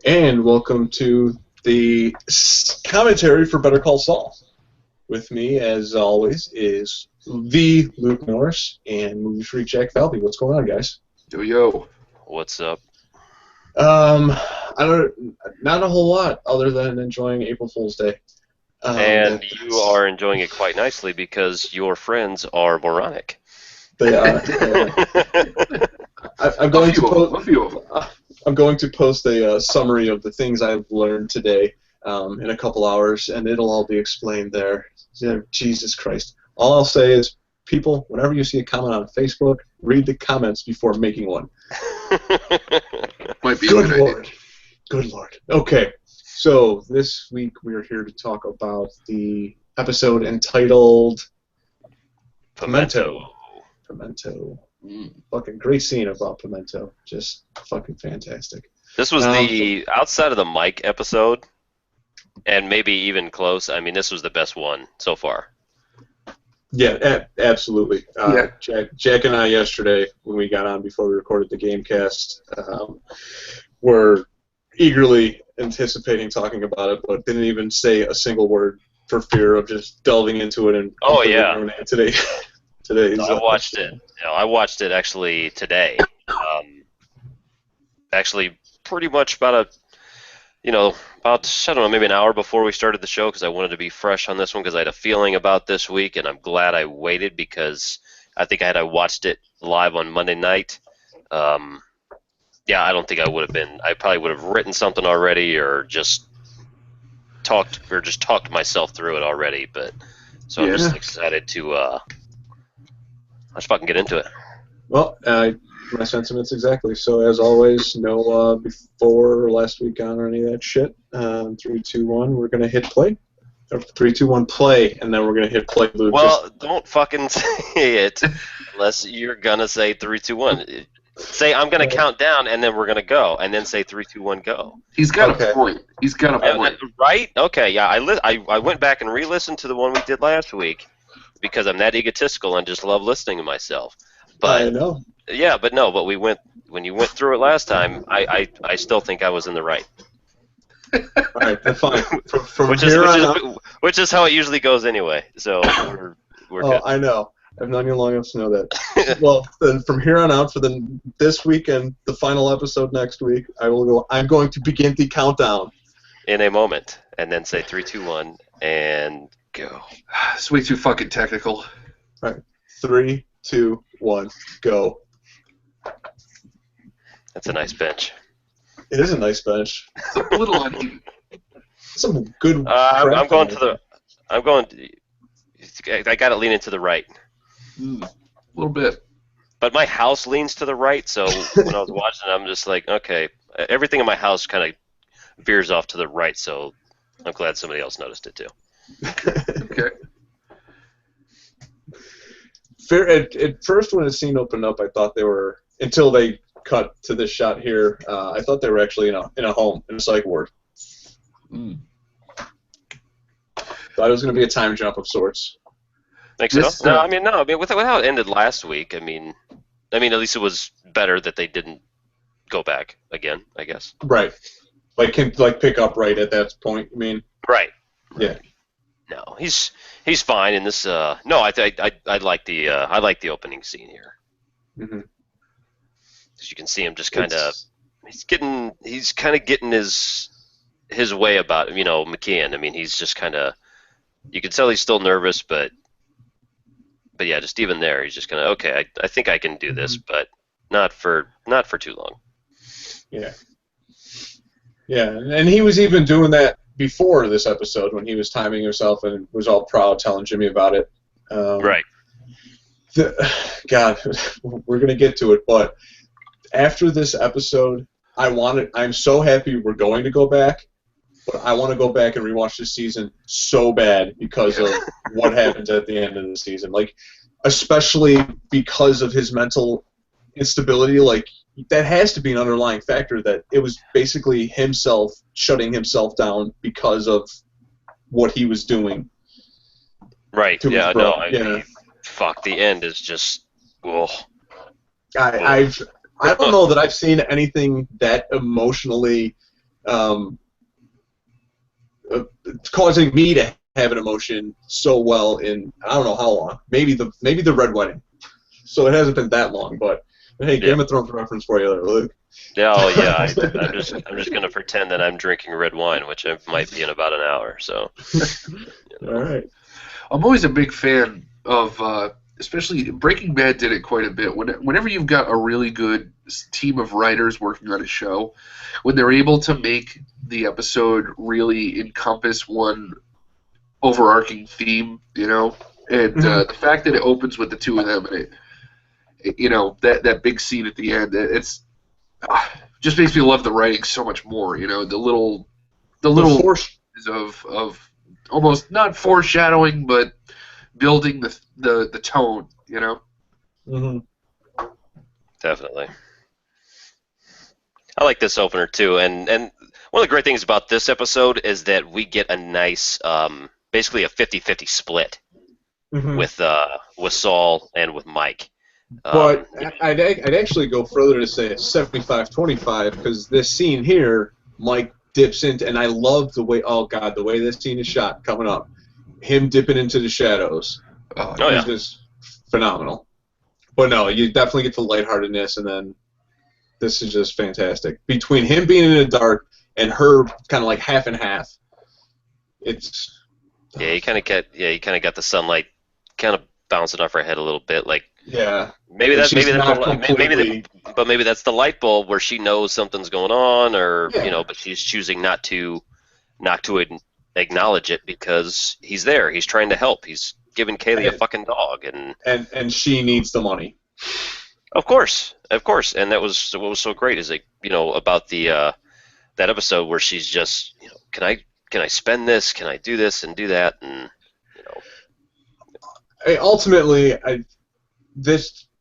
And welcome to the commentary for Better Call Saul. With me, as always, is the Luke Norris and movie freak Jack Falvey. What's going on, guys? Yo, yo. What's up? I don't, not a whole lot other than enjoying April Fool's Day. And you are enjoying it quite nicely because your friends are moronic. They are. I'm going to post a summary of the things I've learned today in a couple hours, and it'll all be explained there. Jesus Christ. All I'll say is, people, whenever you see a comment on Facebook, read the comments before making one. Might be Good Lord. Good Lord. Okay, so this week we're here to talk about the episode entitled Pimento. Fucking great scene about Pimento. Just fucking fantastic. This was the outside of the mic episode, and maybe even close. I mean, this was the best one so far. Yeah, absolutely. Jack and I yesterday, when we got on before we recorded the Gamecast, were eagerly anticipating talking about it, but didn't even say a single word for fear of just delving into it and ruining it today. I watched it. I watched it actually today. Actually, pretty much about I don't know, maybe an hour before we started the show because I wanted to be fresh on this one because I had a feeling about this week, and I'm glad I waited because I think I watched it live on Monday night. I don't think I would have been. I probably would have written something already or just talked myself through it already. But so I'm just excited to. Let's fucking get into it. Well, my sentiments exactly. So as always, no before or last week on or any of that shit. 3, 2, 1. We're gonna hit play. 3, 2, 1, play, and then we're gonna hit play. Luke. Well, don't fucking say it unless you're gonna say 3, 2, 1. Say I'm gonna count down, and then we're gonna go, and then say 3, 2, 1, go. He's got a point. He's got a point. Right? Okay. Yeah. I went back and re-listened to the one we did last week because I'm that egotistical and just love listening to myself. But I know. Yeah, but when you went through it last time, I still think I was in the right. All right, that's fine. Which is how it usually goes anyway. So we're good. I know. I've known you long enough to know that. Well, then from here on out, for this week and the final episode next week, I'm going to begin the countdown in a moment, and then say 3, 2, 1, and go. It's way too fucking technical. All right, 3, 2, 1, go. That's a nice bench. It is a nice bench. It's a little uneven. Some good. I got to lean into the right. A little bit. But my house leans to the right, so when I was watching it, I'm just like, okay, everything in my house kind of veers off to the right, so I'm glad somebody else noticed it too. Okay. At first, when the scene opened up, I thought they were, until they cut to this shot here, I thought they were actually in a home, in a psych ward. Thought it was going to be a time jump of sorts. Think so? No. I mean, with how it ended last week, I mean, at least it was better that they didn't go back again, I guess. Right. Like pick up right at that point, you mean? Right. Yeah. No, he's fine in this. No, I like the opening scene here. Mm-hmm. As you can see him just kind of he's kind of getting his way about McKeon. I mean, he's just kind of, you can tell he's still nervous, but yeah, just even there, he's just kind of, okay, I think I can do this, but not for too long. Yeah. Yeah, and he was even doing that before this episode when he was timing himself and was all proud, telling Jimmy about it. Right. God, we're gonna get to it, but after this episode, I'm so happy we're going to go back, but I want to go back and rewatch this season so bad because of what happens at the end of the season. Like, especially because of his mental instability, like, that has to be an underlying factor that it was basically himself shutting himself down because of what he was doing. Right, yeah, no, I mean, fuck, the end is just, ugh. I don't know that I've seen anything that emotionally causing me to have an emotion so well in I don't know how long. Maybe the Red Wedding. So it hasn't been that long, but hey, Game of Thrones reference for you there, Luke. Oh yeah, I'm just gonna pretend that I'm drinking red wine, which I might be in about an hour. So. All right. I'm always a big fan of, especially Breaking Bad did it quite a bit. Whenever you've got a really good team of writers working on a show, when they're able to make the episode really encompass one overarching theme, and the fact that it opens with the two of them, and that big scene at the end, it's just makes me love the writing so much more. The little of almost not foreshadowing, but building the tone. Mm-hmm. Definitely. I like this opener too, and one of the great things about this episode is that we get a nice, basically a 50-50 split with Saul and with Mike. But I'd actually go further to say it's 75-25 because this scene here, Mike dips into, and I love the way, the way this scene is shot coming up. Him dipping into the shadows. It's just phenomenal. But no, you definitely get the lightheartedness, and then this is just fantastic. Between him being in the dark and her kind of like half and half, it's... you kind of got the sunlight kind of bouncing off her head a little bit, like... Yeah. Maybe that's the light bulb where she knows something's going on, or but she's choosing not to acknowledge it because he's there. He's trying to help. He's giving Kaylee a fucking dog, and she needs the money. Of course, and that was what was so great is about the that episode where she's just can I spend this? Can I do this and do that? And ultimately,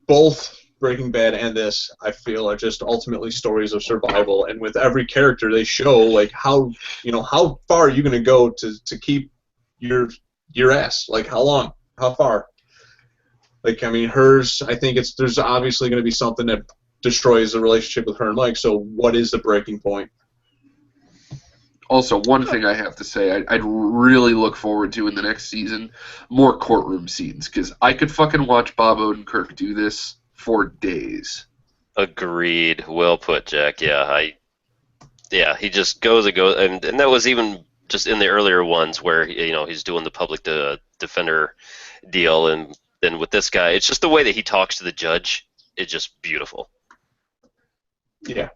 both Breaking Bad and this, I feel, are just ultimately stories of survival. And with every character, they show like how far are you going to go to keep your ass? Like how long? How far? Like I mean, hers. I think there's obviously going to be something that destroys the relationship with her and Mike. So what is the breaking point? Also, one thing I have to say, I'd really look forward to in the next season, more courtroom scenes, because I could fucking watch Bob Odenkirk do this for days. Agreed. Well put, Jack. Yeah, he just goes, and that was even just in the earlier ones where he's doing the public defender deal, and then with this guy, it's just the way that he talks to the judge. It's just beautiful. Yeah,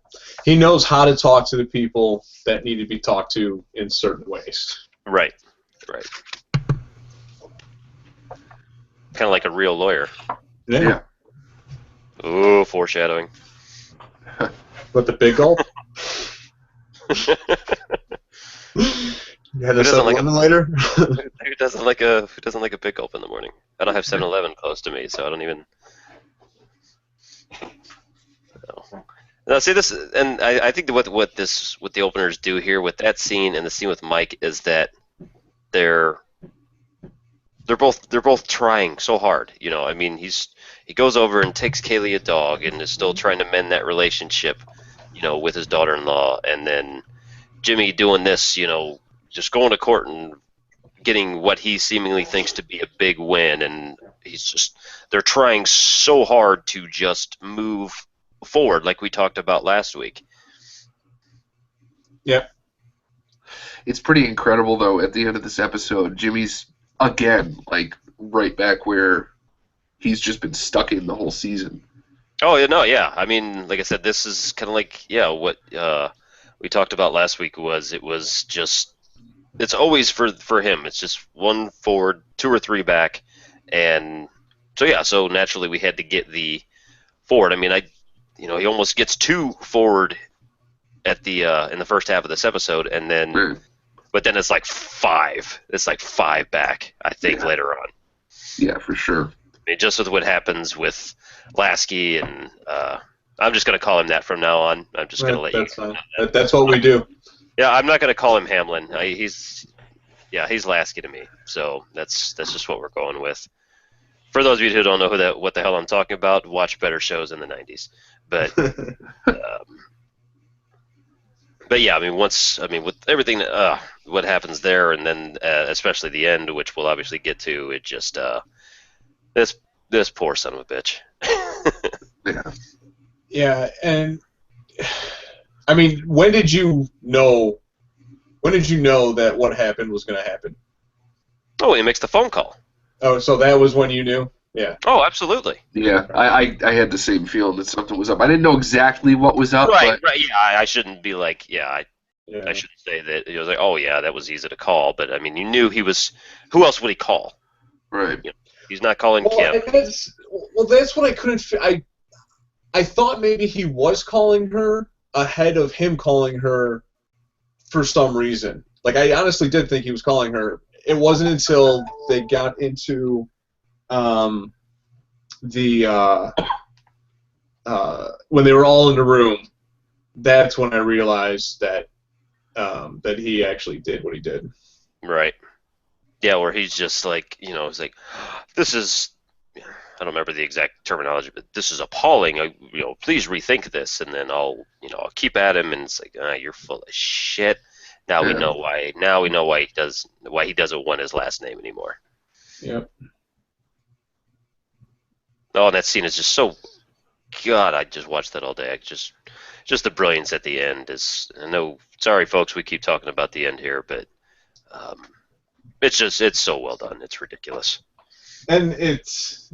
he knows how to talk to the people that need to be talked to in certain ways. Right. Kind of like a real lawyer. Yeah. Ooh, foreshadowing. But the big gulp? You had a 7-Eleven later? Who doesn't like a big gulp in the morning? I don't have 7-Eleven close to me, so I don't even. No. Now, see this, and I think what the openers do here with that scene and the scene with Mike is that they're both trying so hard. I mean, he goes over and takes Kaylee a dog and is still trying to mend that relationship, with his daughter-in-law, and then Jimmy doing this, just going to court and getting what he seemingly thinks to be a big win, and they're trying so hard to just move forward, like we talked about last week. Yep. It's pretty incredible, though, at the end of this episode, Jimmy's, again, like, right back where he's just been stuck in the whole season. Oh, no, yeah. I mean, like I said, this is kind of like, what we talked about last week it's always for him. It's just one forward, 2 or 3 back, and so naturally we had to get the forward. I mean, he almost gets 2 forward at the in the first half of this episode, and then, but then it's like 5. It's like 5 back, I think, later on. Yeah, for sure. I mean, just with what happens with Lasky, and I'm just going to call him that from now on. I'm just going to let you. Fine. That's what we do. Yeah, I'm not going to call him Hamlin. He's Lasky to me. So that's just what we're going with. For those of you who don't know what the hell I'm talking about, watch better shows in the 90s. But But yeah, I mean, with everything, what happens there, and then especially the end, which we'll obviously get to, it just this poor son of a bitch. Yeah. Yeah, and I mean, when did you know that what happened was going to happen? Oh, he makes the phone call. Oh, so that was when you knew? Yeah. Oh, absolutely. Yeah, I had the same feeling that something was up. I didn't know exactly what was up, Right. but Yeah, I shouldn't be like, I shouldn't say that. He was like, oh yeah, that was easy to call, but I mean, you knew he was. Who else would he call? right. You know, he's not calling Well, Kim. that's what I couldn't. I thought maybe he was calling her ahead of him calling her for some reason. Like, I honestly did think he was calling her. It wasn't until they got into when they were all in the room, that's when I realized that that he actually did what he did. Right. Yeah, where he's just like, he's like, this is. I don't remember the exact terminology, but this is appalling. Please rethink this, and then I'll keep at him, and it's like, you're full of shit. Now we know why. Now we know why he doesn't want his last name anymore. Yep. Oh, and that scene is just so. God, I just watched that all day. Just the brilliance at the end is. I know. Sorry, folks, we keep talking about the end here, but it's so well done. It's ridiculous. And it's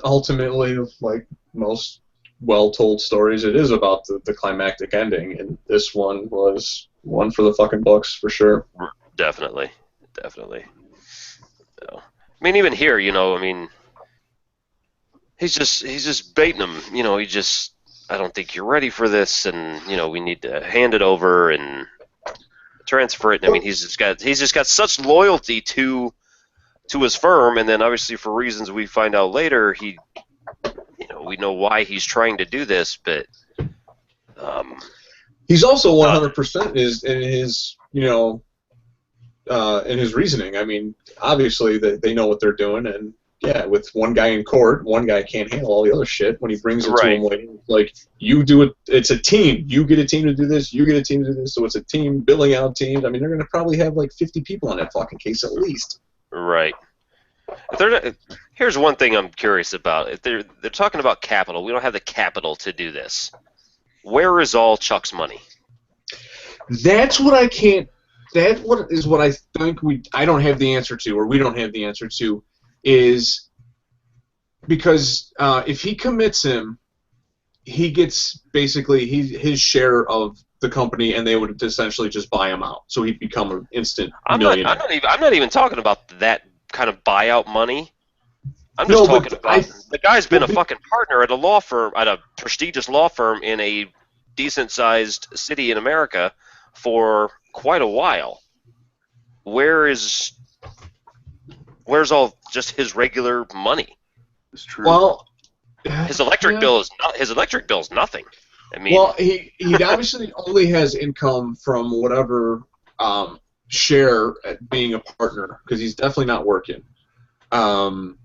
ultimately, like most well-told stories, it is about the climactic ending, and this one was one for the fucking books for sure. Definitely. So, I mean, even here, I mean, he's just baiting him. I don't think you're ready for this, and we need to hand it over and transfer it. I mean, he's just got such loyalty to his firm, and then obviously for reasons we find out later, we know why he's trying to do this, but he's also 100% in his reasoning. I mean, obviously they know what they're doing, and yeah, with one guy in court, one guy can't handle all the other shit. When he brings it to him, like you do it, it's a team. You get a team to do this, you get a team to do this, so it's a team billing out teams. I mean, they're gonna probably have like 50 people on that fucking case at least. Right. Here's one thing I'm curious about. If they're talking about capital, we don't have the capital to do this. Where is all Chuck's money? That's what I can't. That is what I think I don't have the answer to, or we don't have the answer to, is because if he commits him, he gets basically his share of the company, and they would essentially just buy him out, so he'd become an instant millionaire. I'm not even talking about that kind of buyout money. I'm just talking about the guy's been a fucking partner at a law firm, at a prestigious law firm in a decent-sized city in America for quite a while. Where's all just his regular money? It's true. Well, his electric bill is nothing. I mean, well, he obviously only has income from whatever share at being a partner, because he's definitely not working. And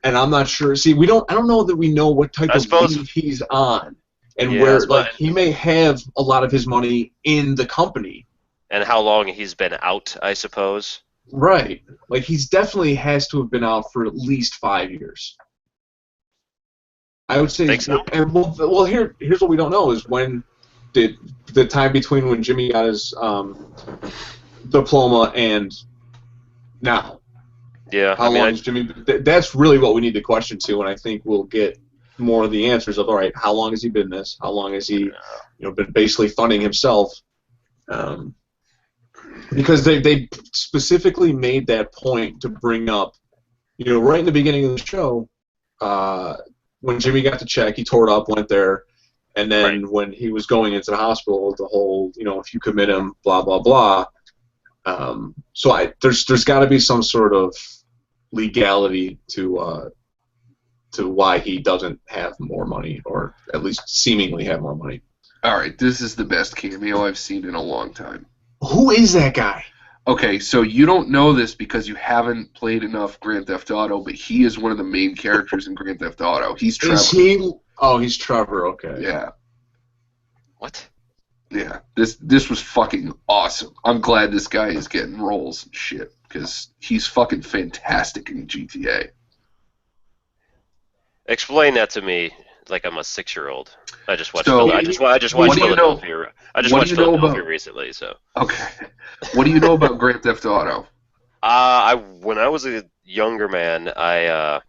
I'm not sure. See, I don't know that we know what type of leave he's on, and where he may have a lot of his money in the company. And how long he's been out, I suppose. Right. Like, he's definitely has to have been out for at least 5 years. I would say. Think so? And well, here's what we don't know is when did the time between when Jimmy got his diploma and now. Yeah. How long is Jimmy? That's really what we need to question to, and I think we'll get more of the answers of, all right, how long has he been this? How long has he, been basically funding himself? Because they specifically made that point to bring up, right in the beginning of the show, when Jimmy got the check, he tore it up, went there, and then when he was going into the hospital, the whole, if you commit him, blah blah blah. So there's got to be some sort of legality to why he doesn't have more money, or at least seemingly have more money. All right, this is the best cameo I've seen in a long time. Who is that guy? Okay, so you don't know this because you haven't played enough Grand Theft Auto, but he is one of the main characters in Grand Theft Auto. He's Trevor. Is he? Oh, he's Trevor. Okay. Yeah. What? Yeah, this was fucking awesome. I'm glad this guy is getting roles and shit because he's fucking fantastic in GTA. Explain that to me like I'm a 6-year-old. I just watched. So, I just watched Philadelphia. I just watched Philadelphia recently. So. Okay. What do you know about Grand Theft Auto? When I was a younger man, I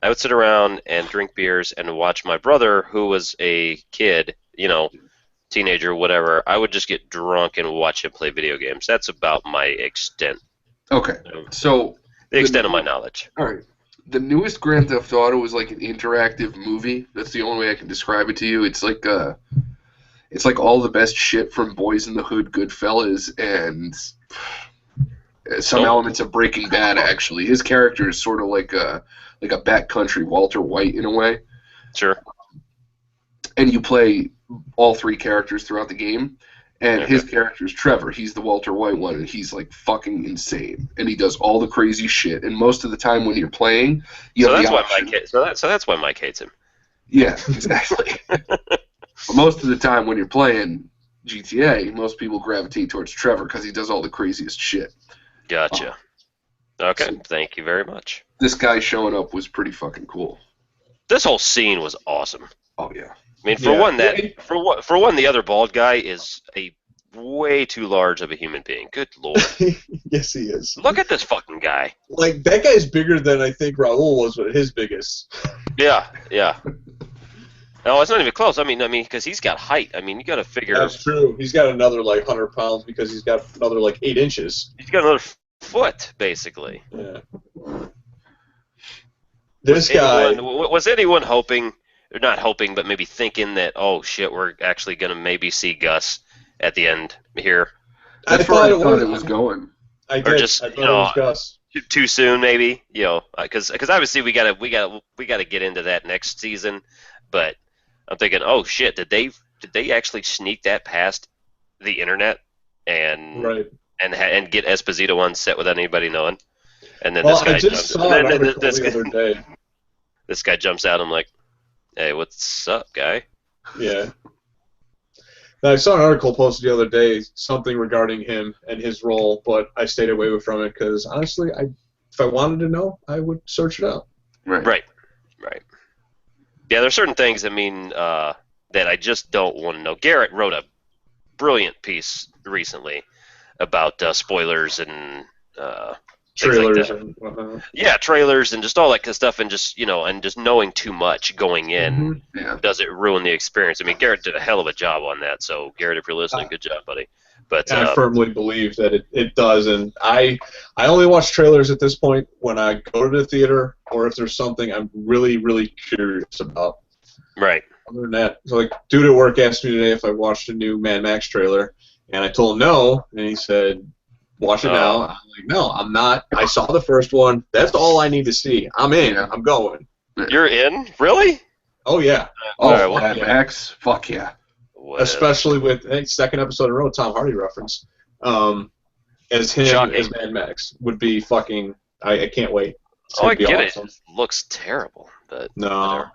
would sit around and drink beers and watch my brother, who was a kid, teenager, whatever. I would just get drunk and watch him play video games. That's about my extent. Okay. So the extent of my knowledge. All right. The newest Grand Theft Auto is like an interactive movie. That's the only way I can describe it to you. It's like all the best shit from Boys in the Hood, Goodfellas, and some elements of Breaking Bad. Actually, his character is sort of like a backcountry Walter White in a way. Sure. And you play all three characters throughout the game. And his character is Trevor. He's the Walter White one, and he's like fucking insane. And he does all the crazy shit. And most of the time when you're playing, you have the option. So that's why Mike hates him. Yeah, exactly. But most of the time when you're playing GTA, most people gravitate towards Trevor because he does all the craziest shit. Gotcha. Okay, so thank you very much. This guy showing up was pretty fucking cool. This whole scene was awesome. Oh yeah. I mean, for one, the other bald guy is a way too large of a human being. Good lord. Yes, he is. Look at this fucking guy. Like, that guy's bigger than I think Raul was with his biggest. Yeah. No, it's not even close. I mean, because he's got height. I mean, you got to figure. That's true. He's got another 100 pounds because he's got another 8 inches. He's got another foot, basically. Yeah. This guy. Was anyone hoping? Or not hoping, but maybe thinking that, oh shit, we're actually gonna maybe see Gus at the end here. That's where I thought it was going. I did. Or just I thought it was Gus. Too soon, maybe. Because obviously we gotta get into that next season. But I'm thinking, oh shit, did they actually sneak that past the internet and get Esposito on set without anybody knowing? And then this guy jumps out. I'm like, hey, what's up, guy? Yeah. Now, I saw an article posted the other day, something regarding him and his role, but I stayed away from it because, honestly, if I wanted to know, I would search it out. Right. Yeah, there's certain things, that I just don't want to know. Garrett wrote a brilliant piece recently about spoilers and trailers like and whatnot. Yeah, trailers and just all that kind of stuff, and just and just knowing too much going in, does it ruin the experience? I mean, Garrett did a hell of a job on that. So, Garrett, if you're listening, good job, buddy. But I firmly believe that it does, and I only watch trailers at this point when I go to the theater or if there's something I'm really, really curious about. Right. Other than that, so dude at work asked me today if I watched a new Mad Max trailer, and I told him no, and he said, watch it now. I'm like, no, I'm not. I saw the first one. That's all I need to see. I'm in. I'm going. You're in? Really? Oh, yeah. Mad Max? Fuck yeah. Especially with, I think, second episode in a row, Tom Hardy reference. As him as Mad Max would be fucking, I can't wait. I get awesome. It. It looks terrible, but no.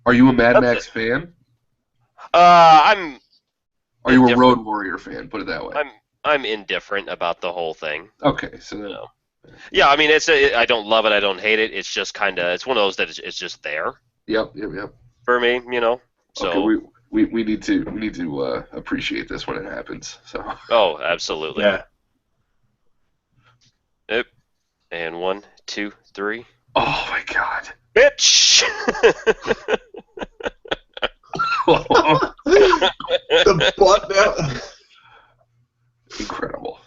Are you a Mad Max fan? I'm. Are you a Road Warrior fan? Put it that way. I'm indifferent about the whole thing. Okay, so yeah, I mean, I don't love it, I don't hate it. It's just it's one of those that it's just there. Yep. For me, So okay, we need to appreciate this when it happens. So. Oh, absolutely. Yeah. Yep. And 1, 2, 3. Oh my God. Bitch. The butt now. Incredible.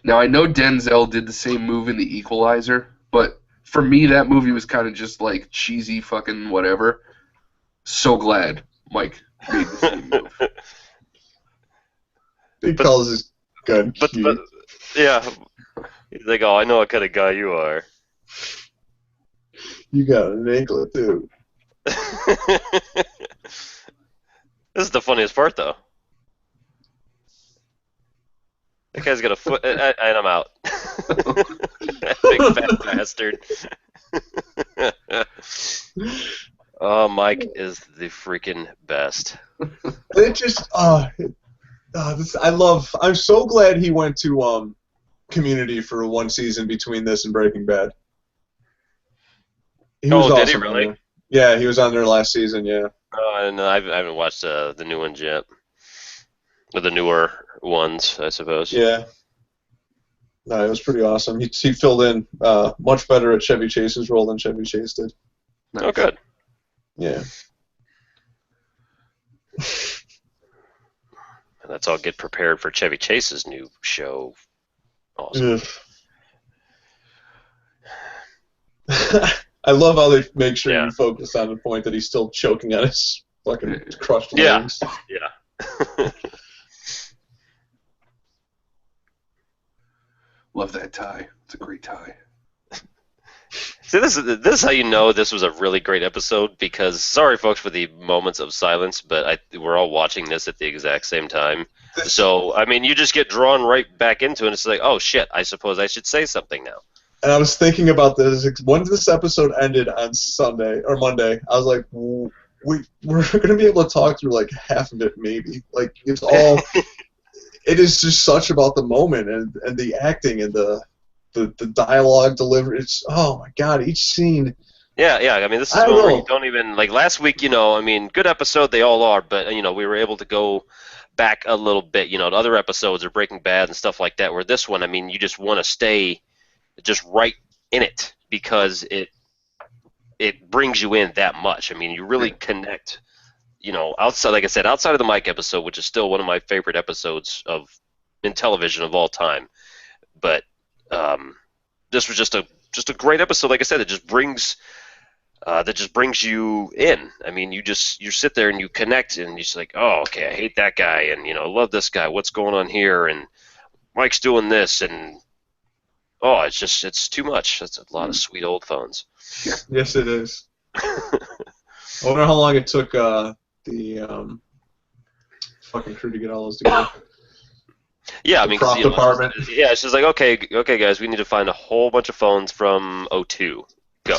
Now, I know Denzel did the same move in The Equalizer, but for me, that movie was kind of just like cheesy fucking whatever. So glad Mike made the same move. He calls his gun cute. But, yeah. He's like, oh, I know what kind of guy you are. You got an anklet, too. This is the funniest part, though. That guy's got a foot, and I'm out. That big fat bastard. Oh, Mike is the freaking best. It just, I'm so glad he went to Community for one season between this and Breaking Bad. He was Did he awesome on really? there. Yeah, he was on there last season. Yeah. No, I haven't watched the new ones yet. Or the newer ones, I suppose. Yeah. No, it was pretty awesome. He filled in much better at Chevy Chase's role than Chevy Chase did. Nice. Oh, good. Yeah. And let's all get prepared for Chevy Chase's new show. Awesome. I love how they make sure Yeah. you focus on the point that he's still choking on his fucking crushed Yeah. legs. Yeah. Love that tie. It's a great tie. See, this is how you know this was a really great episode, because, sorry folks for the moments of silence, but we're all watching this at the exact same time. So, I mean, you just get drawn right back into it, and it's like, oh shit, I suppose I should say something now. And I was thinking about this. When this episode ended on Sunday or Monday, I was like, we're going to be able to talk through like half of it maybe. Like, it's all... It is just such about the moment and the acting and the dialogue delivery. It's, oh my god, each scene. Yeah. I mean, this is one where you don't even, like, last week, I mean, good episode, they all are, but, we were able to go back a little bit, to other episodes or Breaking Bad and stuff like that, where this one, I mean, you just want to stay just right in it, because it brings you in that much. I mean, you really connect, outside, like I said, outside of the Mike episode, which is still one of my favorite episodes in television of all time, but this was just a great episode. Like I said, it just brings you in. I mean, you sit there and you connect, and you're just like, oh, okay, I hate that guy, and love this guy. What's going on here? And Mike's doing this, and oh, it's too much. That's a lot of sweet old phones. Yes, it is. I wonder how long it took the fucking crew to get all those together. Yeah, I mean, prop department. Yeah, it's just like, okay, guys, we need to find a whole bunch of phones from 02. Go.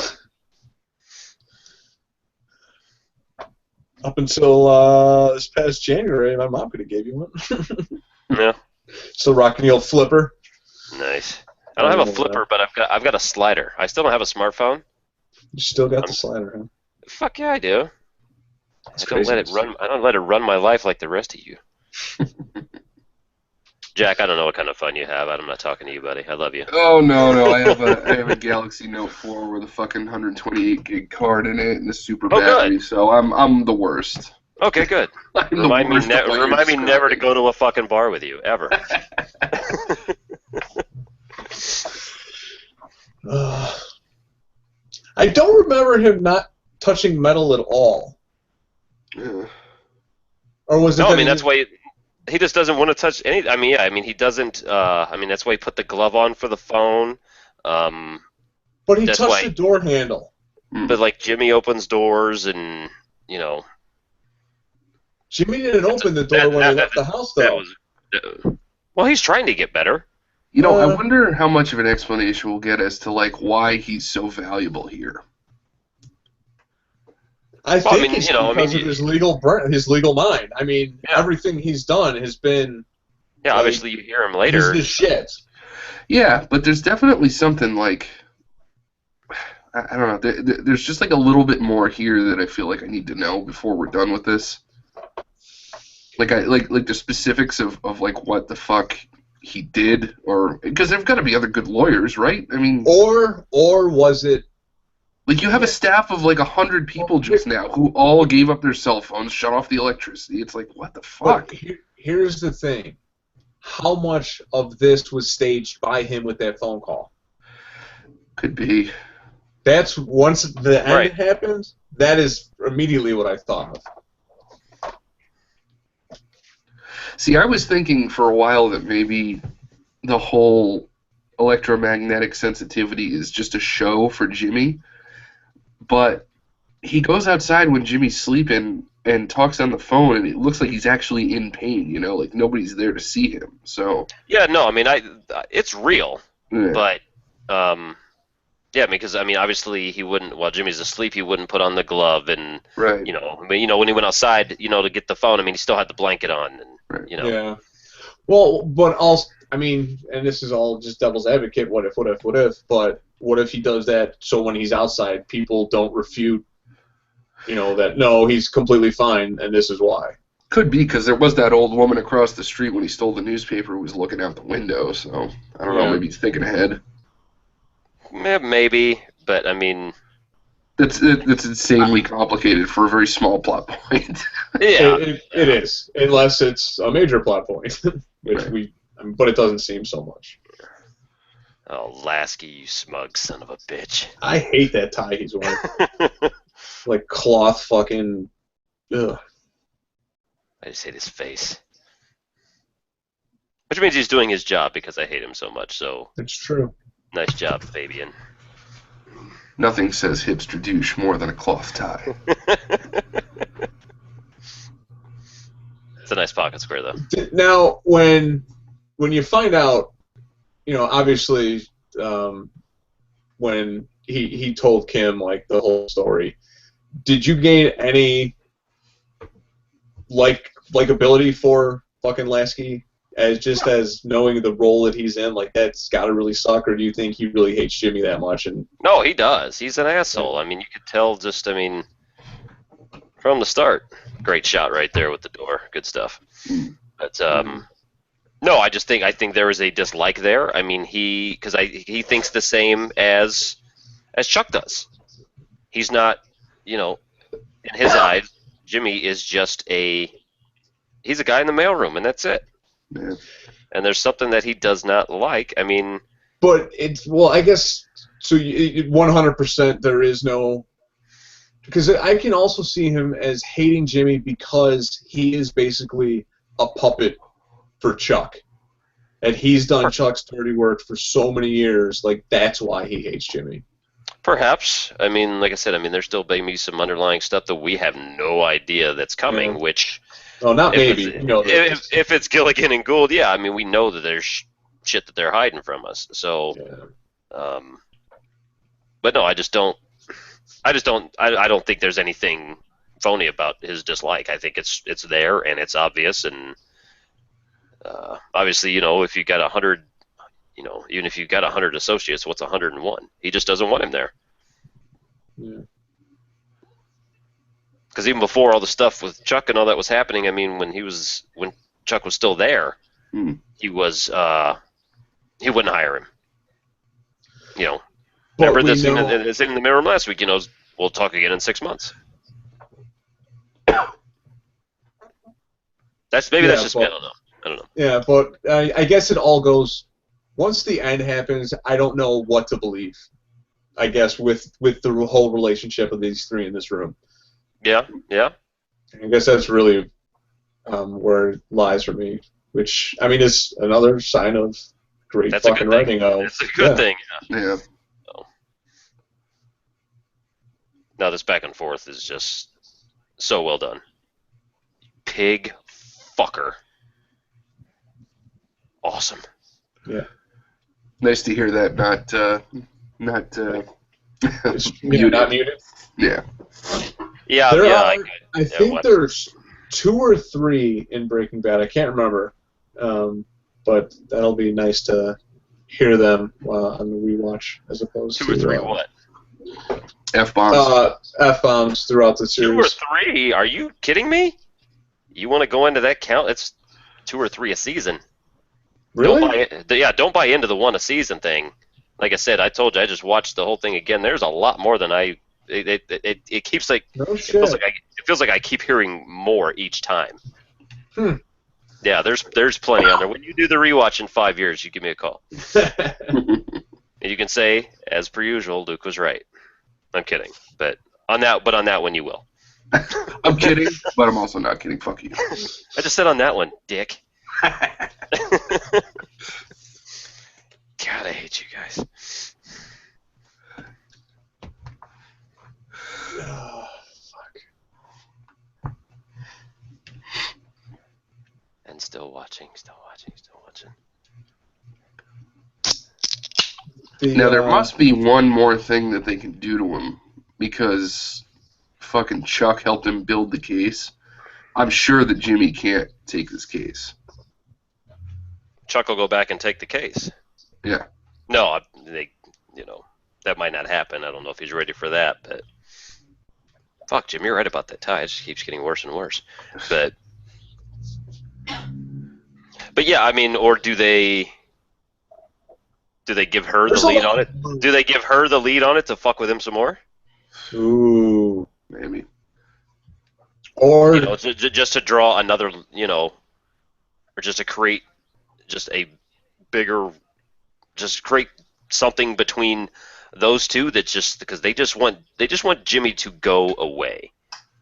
Up until this past January, my mom could have gave you one. Yeah. Still rocking the old flipper. Nice. I don't have a flipper, but I've got a slider. I still don't have a smartphone. You still got the slider, huh? Fuck yeah, I do. That's I don't let it run. I don't let it run my life like the rest of you. Jack, I don't know what kind of phone you have. I'm not talking to you, buddy. I love you. Oh no, I have a Galaxy Note 4 with a fucking 128 gig card in it and a super battery. Good. So I'm the worst. Okay, good. Remind me never to go to a fucking bar with you ever. I don't remember him not touching metal at all. Yeah. Or was it? No, I mean that's why he just doesn't want to touch any. I mean, yeah, I mean he doesn't. I mean that's why he put the glove on for the phone. But he touched the door handle. But like Jimmy opens doors, and Jimmy didn't open the door when he left the house, though. Well, he's trying to get better. I wonder how much of an explanation we'll get as to like why he's so valuable here. I think it's because of his legal mind. I mean, everything he's done has been. Yeah, obviously you hear him later. He's the shit. Yeah, but there's definitely something like. I don't know. There's just like a little bit more here that I feel like I need to know before we're done with this. Like the specifics of like what the fuck he did, or because there've got to be other good lawyers, right? I mean, or was it like you have a staff of like 100 people just now who all gave up their cell phones, shut off the electricity. It's like, what the fuck? Here's the thing: how much of this was staged by him with that phone call? Could be. That's once the end happens. That is immediately what I thought of. See, I was thinking for a while that maybe the whole electromagnetic sensitivity is just a show for Jimmy, but he goes outside when Jimmy's sleeping and talks on the phone, and it looks like he's actually in pain, like nobody's there to see him. So yeah, no, I mean, it's real, but Yeah, because I mean, obviously he wouldn't. While Jimmy's asleep, he wouldn't put on the glove, and Right. when he went outside, to get the phone, I mean, he still had the blanket on, and Right. Yeah. Well, but also, I mean, and this is all just devil's advocate. What if? What if? What if? But what if he does that so when he's outside, people don't refute, that no, he's completely fine, and this is why. Could be because there was that old woman across the street when he stole the newspaper who was looking out the window. So I don't know. Yeah. Maybe he's thinking ahead. maybe. But I mean, It's insanely complicated for a very small plot point. yeah. It is, unless it's a major plot point, which Right. but it doesn't seem so much. Oh, Lasky, you smug son of a bitch. I hate that tie he's wearing. Like cloth fucking. Ugh. I just hate his face. Which means he's doing his job because I hate him so much. So It's true. nice job, Fabian. Nothing says hipster douche more than a cloth tie. It's a nice pocket square, though. Now, when you find out, obviously, when he told Kim like the whole story, did you gain any likability for fucking Lasky as knowing the role that he's in? Like that's gotta really suck, or do you think he really hates Jimmy that much? And No, he does. He's an asshole. I mean, you could tell from the start. Great shot right there with the door. Good stuff. But no, I think there is a dislike there. I mean, he thinks the same as Chuck does. He's not, in his eyes, Jimmy is just he's a guy in the mailroom, and that's it. Yeah. And there's something that he does not like. I mean, but I guess so. 100% there is no. Because I can also see him as hating Jimmy because he is basically a puppet for Chuck. And he's done Chuck's dirty work for so many years. Like, that's why he hates Jimmy. Perhaps. I mean, like I said, there's still maybe some underlying stuff that we have no idea that's coming, which... Oh, not maybe. If it's Gilligan and Gould, yeah, I mean, we know that there's shit that they're hiding from us. So, but no, I don't think there's anything phony about his dislike. I think it's there and it's obvious, and obviously, if you got 100, even if you've got 100 associates, what's 101? He just doesn't want him there. Yeah. Because even before all the stuff with Chuck and all that was happening, I mean, when Chuck was still there, he wouldn't hire him. Remember this in the mirror last week. We'll talk again in 6 months. That's just me. I don't know. Yeah, but I guess it all goes. Once the end happens, I don't know what to believe. I guess with the whole relationship of these three in this room. Yeah. I guess that's really where it lies for me. Which is another sign of great fucking writing. It's a good thing. Yeah. Now this back and forth is just so well done. Pig fucker. Awesome. Yeah. Nice to hear that. Not muted. Not muted. Yeah. Yeah. I think there's 2 or 3 in Breaking Bad. I can't remember, but that'll be nice to hear them on the rewatch as opposed to 2 or 3 what? F-bombs. F-bombs throughout the series. 2 or 3? Are you kidding me? You want to go into that count? It's 2 or 3 a season. Really? Don't buy into the 1 a season thing. Like I said, I told you I just watched the whole thing again. There's a lot more than it keeps like no shit. It feels like I keep hearing more each time. Yeah, there's plenty on there. When you do the rewatch in 5 years, you give me a call. And you can say, as per usual, Luke was right. I'm kidding, but on that one you will. I'm kidding, but I'm also not kidding. Fuck you. I just said on that one, dick. God, I hate you guys. Oh, fuck. And still watching. Now, there must be one more thing that they can do to him, because fucking Chuck helped him build the case. I'm sure that Jimmy can't take this case. Chuck will go back and take the case. Yeah. No, that might not happen. I don't know if he's ready for that, but fuck, Jim, you're right about that tie. It just keeps getting worse and worse. But yeah, I mean, or do they give her the lead on it? Do they give her the lead on it to fuck with him some more? Ooh, maybe. Or just to draw another, or just to create just a bigger, just create something between those two that's just because they just want Jimmy to go away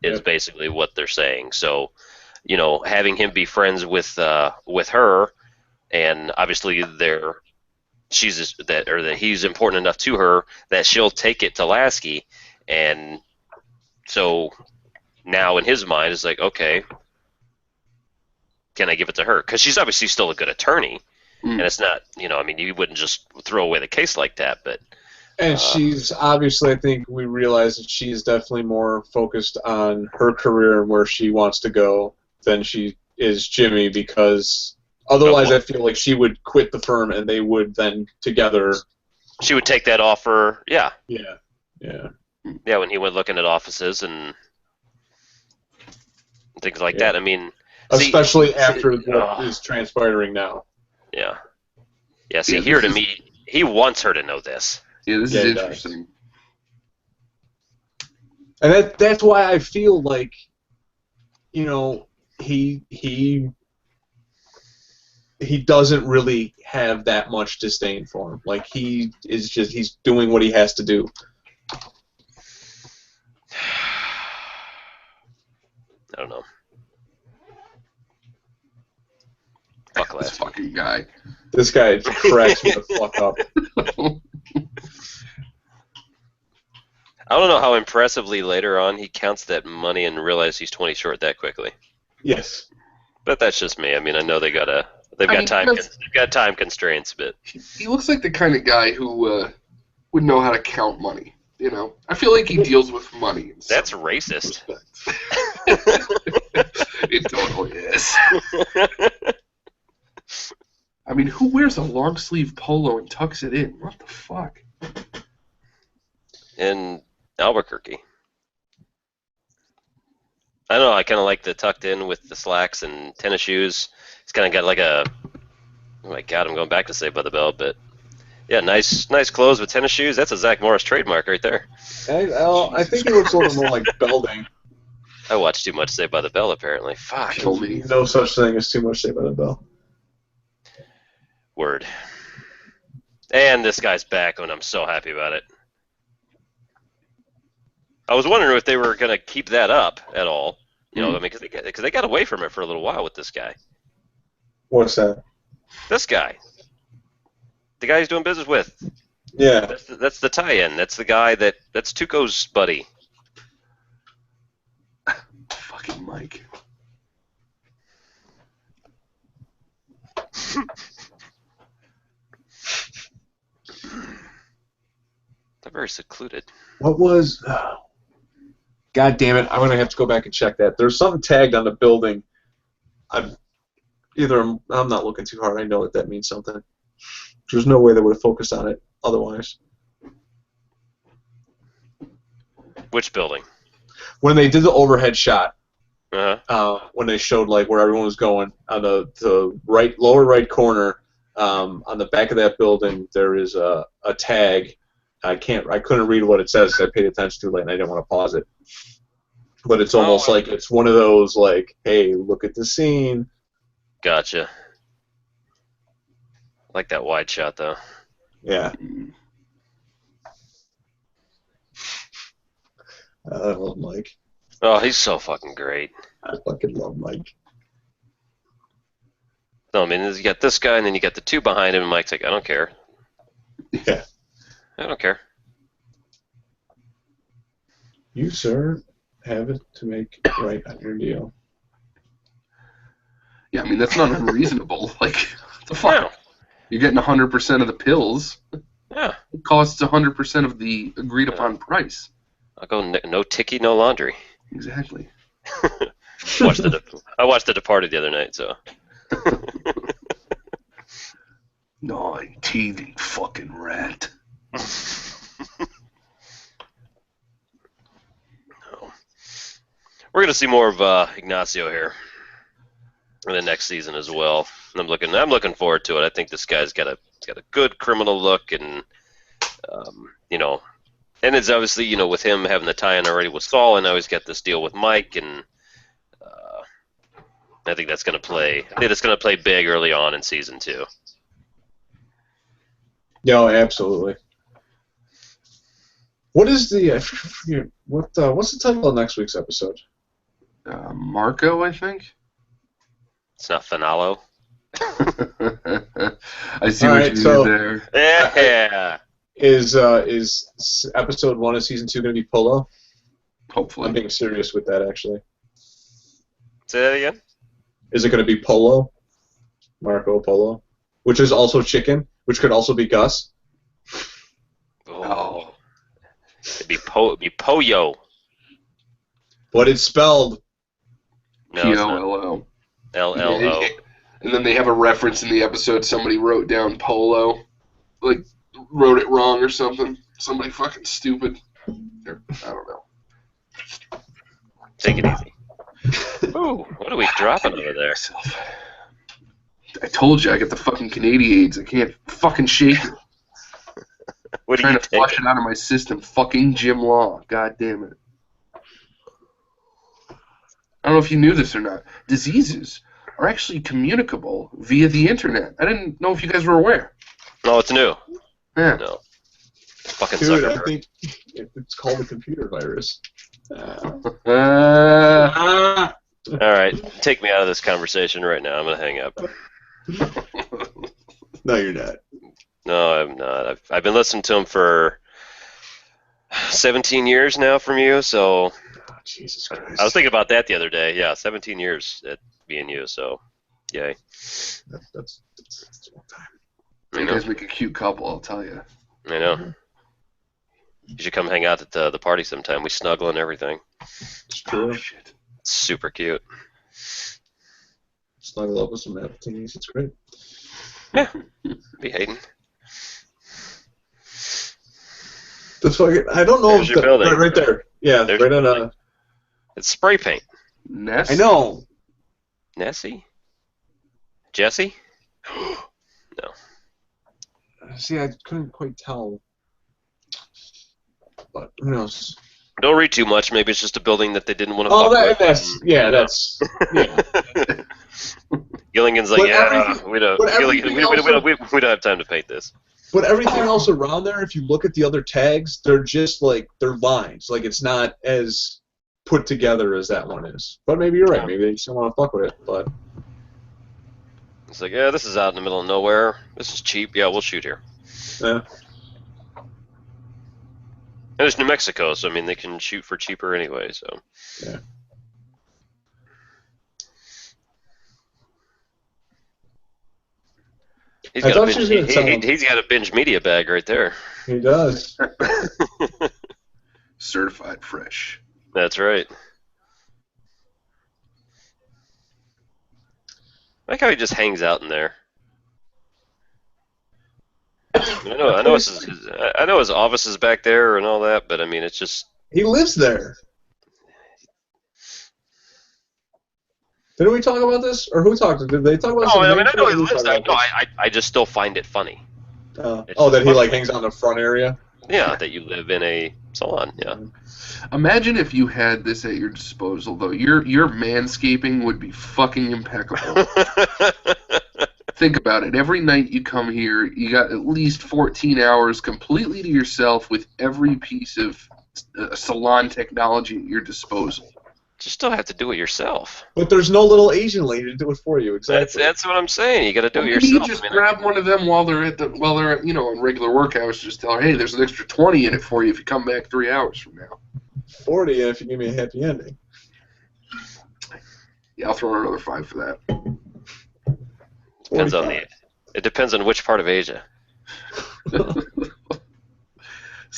is basically what they're saying. So, having him be friends with her, and obviously that he's important enough to her that she'll take it to Lasky, and so now in his mind it's like, okay, can I give it to her? Because she's obviously still a good attorney, and it's not, you wouldn't just throw away the case like that, but. And she's obviously, I think we realize that she's definitely more focused on her career and where she wants to go than she is Jimmy, because otherwise I feel like she would quit the firm and they would then together. She would take that offer, yeah. Yeah. Yeah, when he went looking at offices and things like that. I mean, especially after what is transpiring now. Yeah. Yeah, see, here to me, he wants her to know this. Yeah, this is interesting. And that's why I feel like, he doesn't really have that much disdain for him. Like, he's doing what he has to do. I don't know. Fuck this fucking guy. This guy cracks me the fuck up. I don't know how impressively later on he counts that money and realizes he's 20 short that quickly. Yes. But that's just me. I mean, I know they've got time constraints, but he looks like the kind of guy who would know how to count money. I feel like he deals with money. That's racist. It totally is. I mean, who wears a long sleeve polo and tucks it in? What the fuck? In Albuquerque. I don't know, I kind of like the tucked in with the slacks and tennis shoes. It's kind of got like a... Oh my god, I'm going back to Saved by the Bell, but... Yeah, nice clothes with tennis shoes. That's a Zach Morris trademark right there. I think it looks a little more like Belding. I watched too much Saved by the Bell, apparently. Fuck. No such thing as too much Saved by the Bell. Word. And this guy's back, and I'm so happy about it. I was wondering if they were going to keep that up at all. I mean, because they got away from it for a little while with this guy. What's that? This guy. The guy he's doing business with. Yeah. That's the tie-in. That's the guy that's Tuco's buddy. Fucking Mike. They're very secluded. What was... God damn it, I'm going to have to go back and check that. There's something tagged on the building. I'm not looking too hard. I know that means something. There's no way they would have focused on it otherwise. Which building? When they did the overhead shot, when they showed like where everyone was going, on the lower right corner, on the back of that building, there is a tag. I couldn't read what it says. I paid attention too late, and I didn't want to pause it. But it's almost like it's one of those like, hey, look at the scene. Gotcha. I like that wide shot though. Yeah. I love Mike. Oh, he's so fucking great. I fucking love Mike. No, I mean, you got this guy, and then you got the two behind him, and Mike's like, I don't care. Yeah. I don't care. You, sir, have it to make right on your deal. Yeah, I mean, that's not unreasonable. Like, what the fuck? No. You're getting 100% of the pills. Yeah. It costs 100% of the agreed upon price. I'll go no ticky, no laundry. Exactly. I watched The Departed the other night, so. 9 teething fucking rat. We're gonna see more of Ignacio here in the next season as well. And I'm looking forward to it. I think this guy's got a good criminal look, and and it's obviously with him having the tie-in already with Saul, and now he's got this deal with Mike, and I think that's gonna play. I think it's gonna play big early on in season 2. No, absolutely. What is the I forget, what's the title of next week's episode? Marco, I think. It's not Finalo. I see All what right, you so- did there. Yeah. Is episode 1 of season 2 going to be Polo? I'm Hopefully. being serious with that, actually. Say that again. Is it going to be Polo? Marco Polo? Which is also chicken, which could also be Gus. Oh. It'd be Poyo. But it's spelled. No, it's not. P-O-L-O. L-L-O. And then they have a reference in the episode. Somebody wrote down Polo, like wrote it wrong or something. Somebody fucking stupid. Or, I don't know. Take it easy. Ooh, what are we dropping over there? I told you I got the fucking Canadiades. I can't fucking shake it. What are Trying you to flush taking? it out of my system. Fucking Jim Law. God damn it. I don't know if you knew this or not. Diseases are actually communicable via the internet. I didn't know if you guys were aware. No, it's new. Yeah. No. Fucking Dude, I Zuckerberg. think it's called a computer virus. All right, take me out of this conversation right now. I'm gonna hang up. No, you're not. No, I'm not. I've been listening to him for 17 years now from you, so Oh, Jesus Christ. I was thinking about that the other day. Yeah, 17 years at being you, so yay. That's a long time. I You know. guys make a cute couple, I'll tell you. I know. You should come hang out at the party sometime. We snuggle and everything. It's true. Oh, shit. It's super cute. Snuggle up with some appetites. It's great. Be hating. The fucking, I don't know There's if your building. right there. Yeah, There's right your on building. It's spray paint. Ness? I know. Nessie? Jesse? See, I couldn't quite tell. But who knows? Don't read too much. Maybe it's just a building that they didn't want to Oh, fuck with. that's yeah. Gilligan's like, But yeah, everything- we don't. but Gilligan, everything we don't have time to paint this. But everything else around there, if you look at the other tags, they're just like they're lines. Like it's not as put together as that one is. But maybe you're right. Maybe they just don't want to fuck with it. But It's like, yeah, this is out in the middle of nowhere. This is cheap. Yeah, we'll shoot here. yeah. And it's New Mexico, so I mean they can shoot for cheaper anyway. So. Yeah. He's I got, a thought she was binge, gonna tell him. he's got a binge media bag right there. He does. Certified fresh. That's right. I like how he just hangs out in there. I know his office is back there and all that, but I mean it's just. He lives there. Didn't we talk about this, or who talked? Did they talk about this? No, in I the mean I main know he show, or who lives talked there. about No, I just still find it funny. this? It's Oh, just that he like funny. hangs out in the front area. Yeah, that you live in a salon. Yeah. Imagine if you had this at your disposal, though. Your manscaping would be fucking impeccable. Think about it. Every night you come here, you got at least 14 hours completely to yourself with every piece of salon technology at your disposal. You still have to do it yourself. But there's no little Asian lady to do it for you. Exactly. That's what I'm saying. You got to do it Maybe you yourself. just I mean, grab one of them while they're on regular work hours. Just tell her, hey, there's an extra 20 in it for you if you come back 3 hours from now. 40 if you give me a happy ending. Yeah, I'll throw in another 5 for that. Depends on 45. it depends on which part of Asia.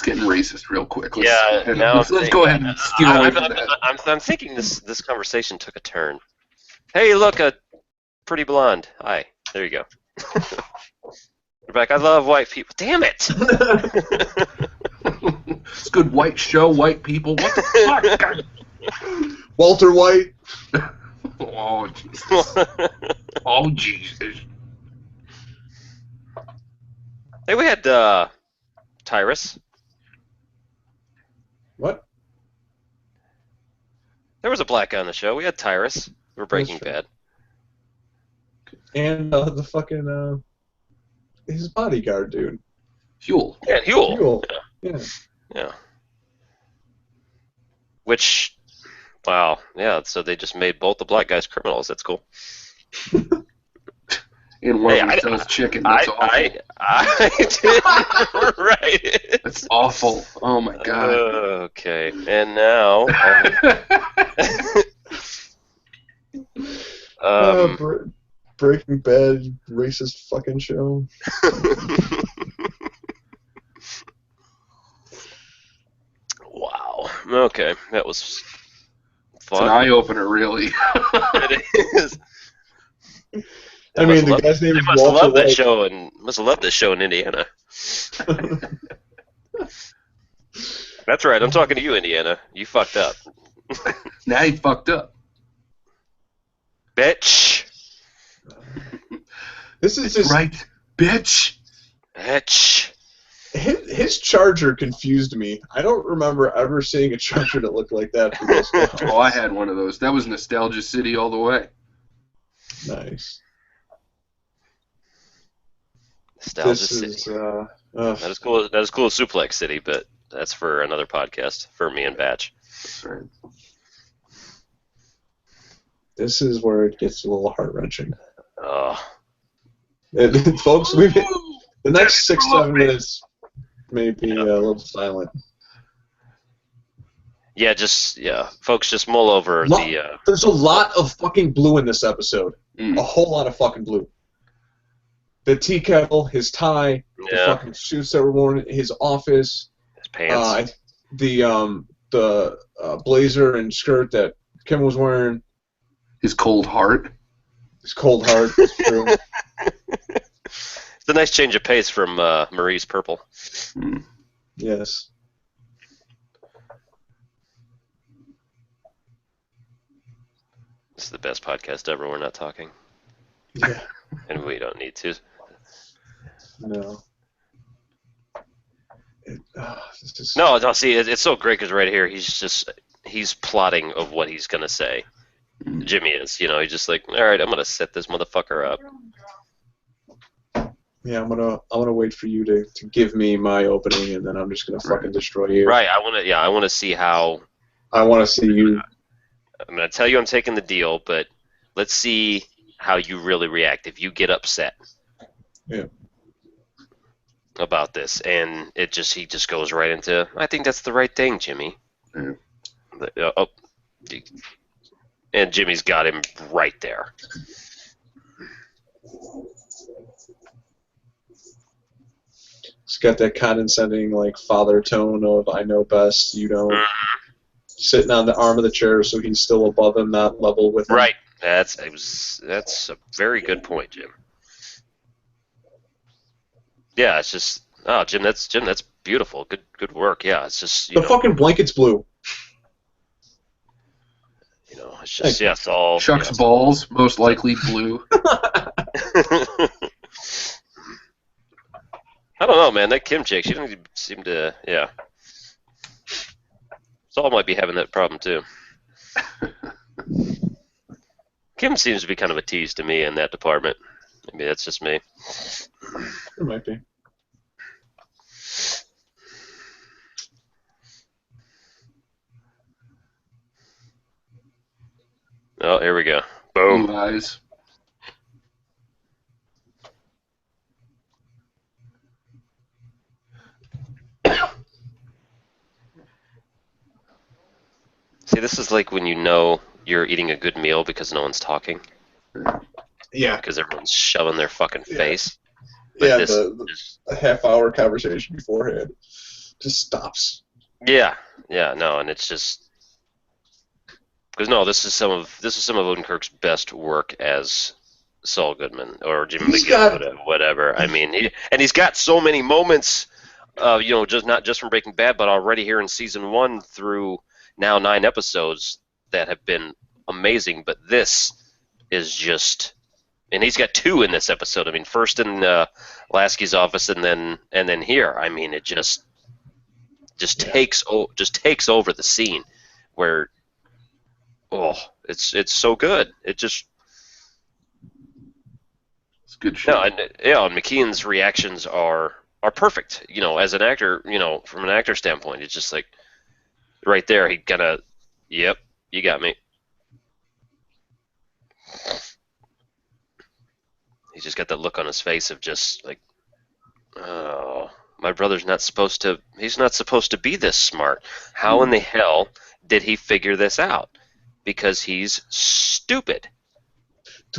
It's getting racist real quick. Let's go ahead and steer away from that. I'm thinking this conversation took a turn. Hey, look, a pretty blonde. Hi. There you go. Rebecca, I love white people. Damn it! It's a good white show, white people. What the fuck? Walter White. Oh, Jesus. Oh, Jesus. Hey, we had Tyrus. What? There was a black guy on the show. We had Tyrus. We're Breaking Bad. And the fucking his bodyguard dude. Huel. Yeah, Huel. Yeah. Which, wow, yeah. So they just made both the black guys criminals. That's cool. And one of them sells chicken. That's awful. I did right. That's awful. Oh my god. Okay, and now. Breaking Bad, racist fucking show. Wow. Okay, that was fun. It's an eye-opener, really. It is. I mean, the guy's name is Walter White. Must have loved this show in Indiana. That's right. I'm talking to you, Indiana. You fucked up. Now you fucked up. Bitch. This is just right, bitch. Bitch. His charger confused me. I don't remember ever seeing a charger that looked like that. For this Oh, I had one of those. That was Nostalgia City all the way. Nice. Nostalgia City. That is cool. That is cool as Suplex City, but that's for another podcast for me and Batch. That's right. This is where it gets a little heart-wrenching. Oh. Folks, the next 6-7 minutes may be a little silent. Yeah, folks, just mull over There's a lot of fucking blue in this episode. A whole lot of fucking blue. The tea kettle, his tie, the fucking suits that were worn, his office, his pants, the blazer and skirt that Kim was wearing. His cold heart. His cold heart. That's true. It's a nice change of pace from Marie's purple. Yes. This is the best podcast ever. We're not talking. Yeah. And we don't need to. No. No, see, it's so great because right here he's plotting of what he's going to say. Jimmy is, he's just like, all right, I'm going to set this motherfucker up. Yeah, I'm gonna wait for you to give me my opening, and then I'm just gonna fucking destroy you. Right. I want to see how. I want to see you. I'm gonna tell you I'm taking the deal, but let's see how you really react if you get upset. Yeah. About this, and he just goes right into, I think that's the right thing, Jimmy. And Jimmy's got him right there. It's got that condescending, like, father tone of I know best, you don't. Sitting on the arm of the chair, so he's still above him, not level with him. Right. That's a very good point, Jim. Yeah, it's just Jim, that's beautiful. Good work. Yeah, it's just the fucking blanket's blue. It's just it's all Chuck's balls, most likely blue. I don't know, man. That Kim chick, she doesn't seem to, Saul might be having that problem, too. Kim seems to be kind of a tease to me in that department. Maybe that's just me. It might be. Oh, here we go. Boom. Blue eyes. See, this is like when you're eating a good meal because no one's talking. Yeah. Because everyone's shoving their fucking face. Yeah, the half-hour conversation beforehand. just stops. Yeah, no, and it's just because no, this is some of Odenkirk's best work as Saul Goodman or Jimmy McGill, whatever. I mean, he's got so many moments, just not just from Breaking Bad, but already here in season 1 through now 9 episodes that have been amazing. But this is just, and he's got 2 in this episode. I mean, first in Lasky's office, and then here. I mean, it just takes over the scene where, it's so good. It just. Good shit. No, and McKean's reactions are perfect. As an actor, from an actor standpoint, it's just like right there. He kind of, yep, you got me. He's just got that look on his face of just like, oh, my brother's not supposed to. He's not supposed to be this smart. How in the hell did he figure this out? Because he's stupid.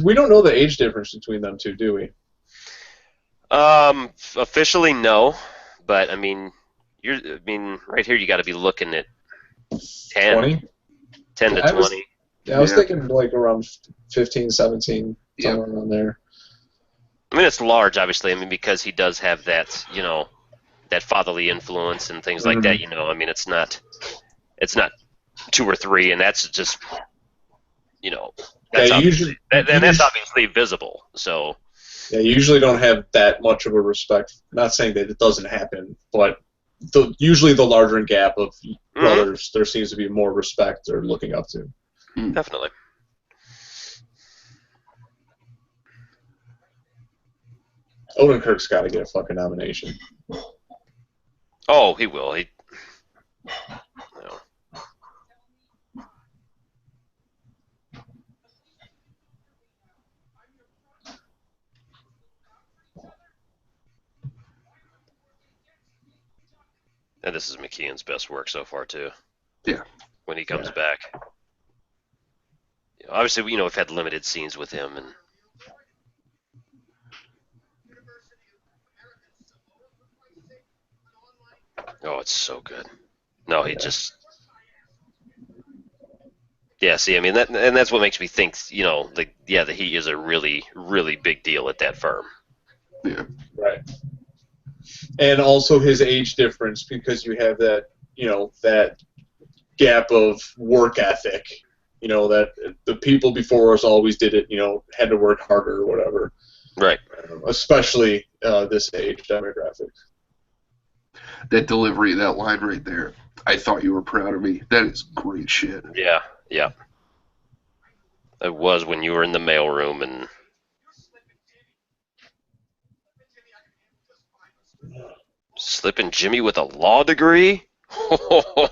We don't know the age difference between them two, do we? Officially, no. But I mean, right here you got to be looking at 10, 20? 10 to 20. I was thinking like around 15, 17, somewhere around there. I mean, it's large, obviously. I mean, because he does have that, that fatherly influence and things like that. I mean, it's not 2 or 3, and that's just, that's that's obviously visible. So. Yeah, you usually don't have that much of a respect. Not saying that it doesn't happen, but usually the larger gap of brothers, there seems to be more respect they're looking up to. Definitely. Odenkirk's got to get a fucking nomination. Oh, he will. And this is McKean's best work so far, too. Yeah. When he comes back. Obviously, we've had limited scenes with him. And oh, it's so good. No, he just... Yeah, see, I mean, that's what makes me think, that he is a really, really big deal at that firm. Yeah. Right. And also his age difference, because you have that, that gap of work ethic, that the people before us always did it, had to work harder or whatever. Right. Especially this age demographic. That delivery, that line right there, I thought you were proud of me. That is great shit. Yeah. It was when you were in the mailroom and... Slipping Jimmy with a law degree? The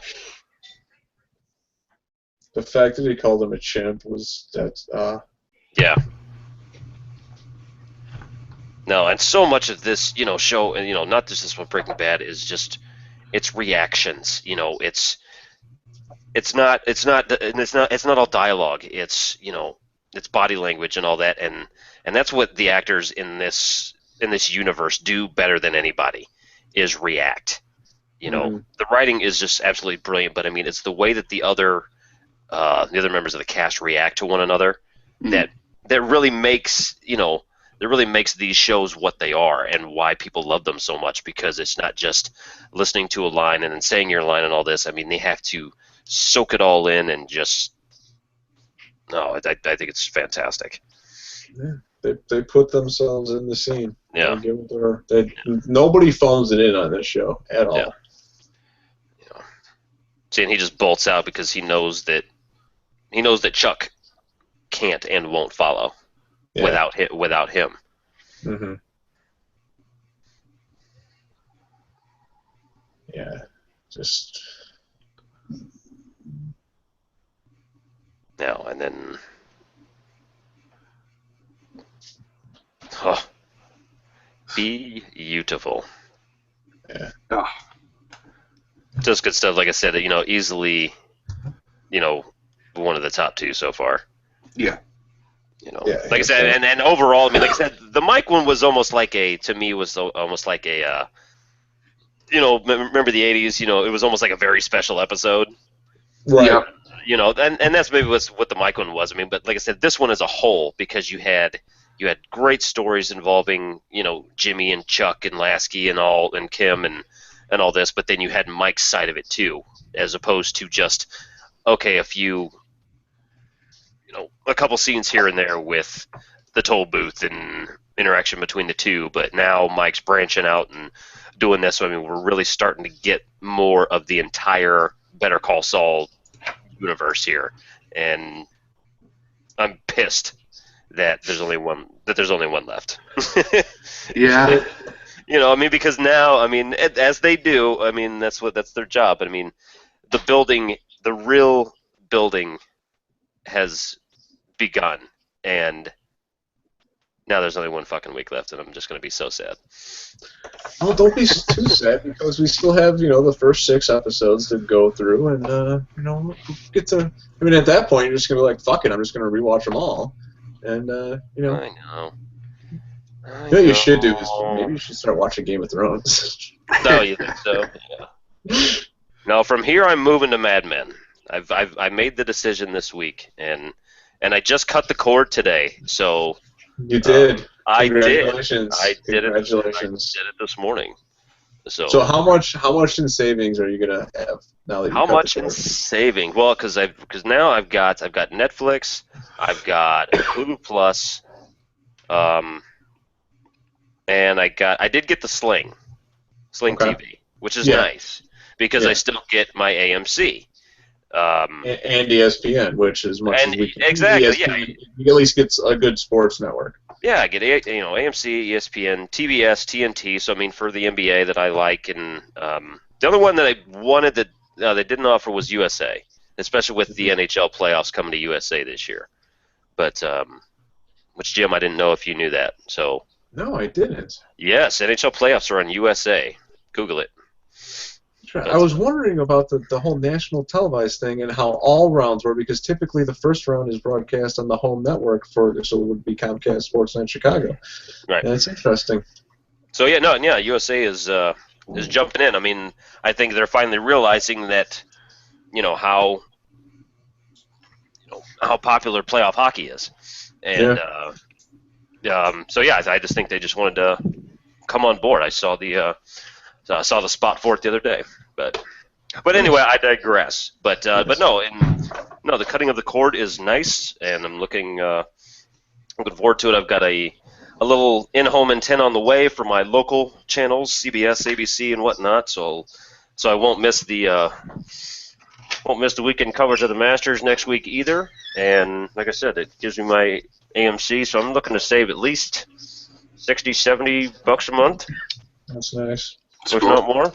fact that he called him a chimp was Yeah. No, and so much of this, show, and not just this one, Breaking Bad, is just its reactions. It's not all dialogue. It's it's body language and all that, and that's what the actors in this universe do better than anybody, is react. The writing is just absolutely brilliant, but I mean, it's the way that the other members of the cast react to one another that really makes these shows what they are and why people love them so much, because it's not just listening to a line and then saying your line and all this. I mean, they have to soak it all in and just I think it's fantastic. Yeah, they put themselves in the scene. Yeah. Nobody phones it in on this show at all. Yeah. See, and he just bolts out because he knows that Chuck can't and won't follow without him. Mm-hmm. Yeah, just. Now and then. Beautiful. Yeah. Oh. Just good stuff. Like I said, easily, one of the top 2 so far. Yeah. Like I said, and overall, I mean, like I said, the Mike one was almost like almost like a remember the '80s? It was almost like a very special episode. Right. Yeah. And that's maybe what the Mike one was. I mean, but like I said, this one as a whole, because you had great stories involving Jimmy and Chuck and Lasky and Kim and all this, but then you had Mike's side of it too, as opposed to just a couple scenes here and there with the toll booth and interaction between the two, but now Mike's branching out and doing this. So I mean, we're really starting to get more of the entire Better Call Saul universe here, and I'm pissed that there's only one left. Yeah. I mean, because now, I mean, as they do, I mean, that's their job. I mean, the real building has begun, and now there's only one fucking week left, and I'm just gonna be so sad. Oh, don't be too sad, because we still have the first 6 episodes to go through, and get to. I mean, at that point, you're just gonna be like, "Fuck it, I'm just gonna rewatch them all," and I know. What you should do is maybe you should start watching Game of Thrones. No, you think so? Yeah. No, from here I'm moving to Mad Men. I made the decision this week, and I just cut the cord today. So you did. I did. Congratulations. I did it. Congratulations. I did it this morning. So how much in savings are you gonna have now that you how cut much the in cord? saving? Well, because now I've got Netflix, I've got Hulu Plus, and I did get the Sling Okay. TV, which is nice because I still get my AMC. And ESPN, which is much as we can. Exactly, ESPN, you at least gets a good sports network. Yeah, I get AMC, ESPN, TBS, TNT. So I mean, for the NBA that I like, and the only one that I wanted that they didn't offer was USA, especially with the NHL playoffs coming to USA this year. But which, Jim, I didn't know if you knew that. So no, I didn't. yes, NHL playoffs are on USA. Google it. I was wondering about the whole national televised thing and how all rounds were, because typically the first round is broadcast on the home network so it would be Comcast Sportsnet Chicago. Right. And it's interesting. So USA is jumping in. I mean, I think they're finally realizing that how popular playoff hockey is, and I just think they just wanted to come on board. I saw the spot for it the other day, but anyway, I digress. But no, the cutting of the cord is nice, and I'm looking forward to it. I've got a little in-home antenna on the way for my local channels, CBS, ABC, and whatnot. So I won't miss the weekend coverage of the Masters next week either. And like I said, it gives me my AMC, so I'm looking to save at least $60-$70 a month. That's nice. If not more.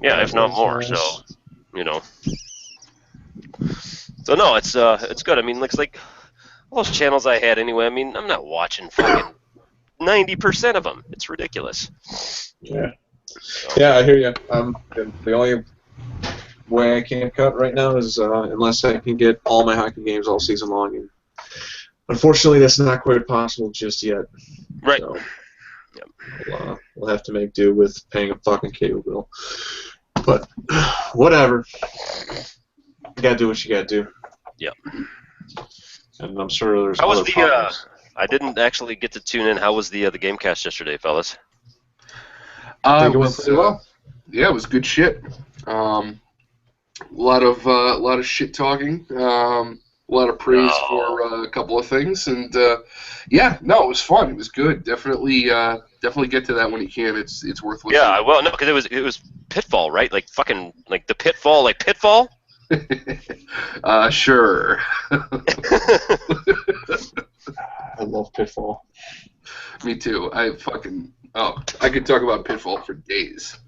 Yeah, if not more. So, So no, it's good. I mean, looks like all those channels I had anyway. I mean, I'm not watching fucking 90% of them. It's ridiculous. Yeah. Yeah, I hear you. The only way I can't cut right now is unless I can get all my hockey games all season long. And unfortunately, that's not quite possible just yet. Right. So, we'll have to make do with paying a fucking cable bill. But whatever. You gotta do what you gotta do. Yep. And I'm sure there's. How was other problems. I didn't actually get to tune in. How was the Gamecast yesterday, fellas? I think it went pretty well. Yeah, it was good shit. A lot of shit talking. A lot of praise for a couple of things, and it was fun. It was good. Definitely get to that when you can. It's worth listening. Yeah, well, no, because it was Pitfall, right? Like fucking like the Pitfall, like Pitfall. Sure. I love Pitfall. Me too. I could talk about Pitfall for days.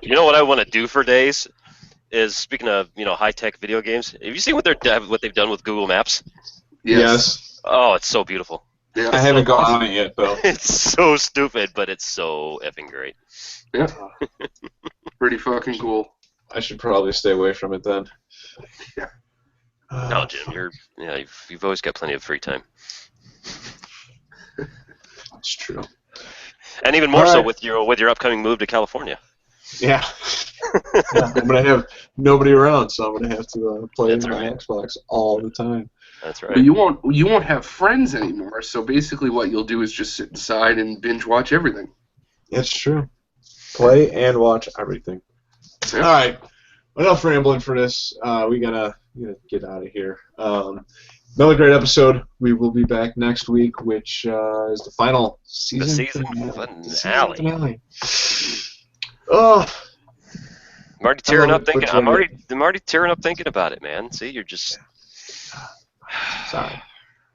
You know what I want to do for days is, speaking of high tech video games. Have you seen what they've done with Google Maps? Yes. Oh, it's so beautiful. Yeah. I haven't gone on it yet, though. It's so stupid, but it's so effing great. Yeah. Pretty fucking cool. I should probably stay away from it then. Yeah. No, Jim, you've always got plenty of free time. That's true. And even more All so right. with your upcoming move to California. Yeah. Yeah, I'm gonna have nobody around, so I'm gonna have to play That's my right. Xbox all the time. That's Well, right. you won't have friends anymore. So basically, what you'll do is just sit inside and binge watch everything. It's true. Play and watch everything. Yep. All right. Enough rambling for this. We gotta get out of here. Another great episode. We will be back next week, which is the final season finale. Oh, I'm already tearing up thinking. I'm already tearing up thinking about it, man. See, you're just. Sorry.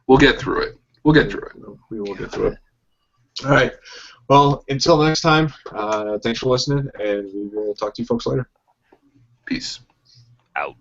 We'll get through it. We'll get through it. We will get through it. All right. Well, until next time, thanks for listening, and we will talk to you folks later. Peace. Out.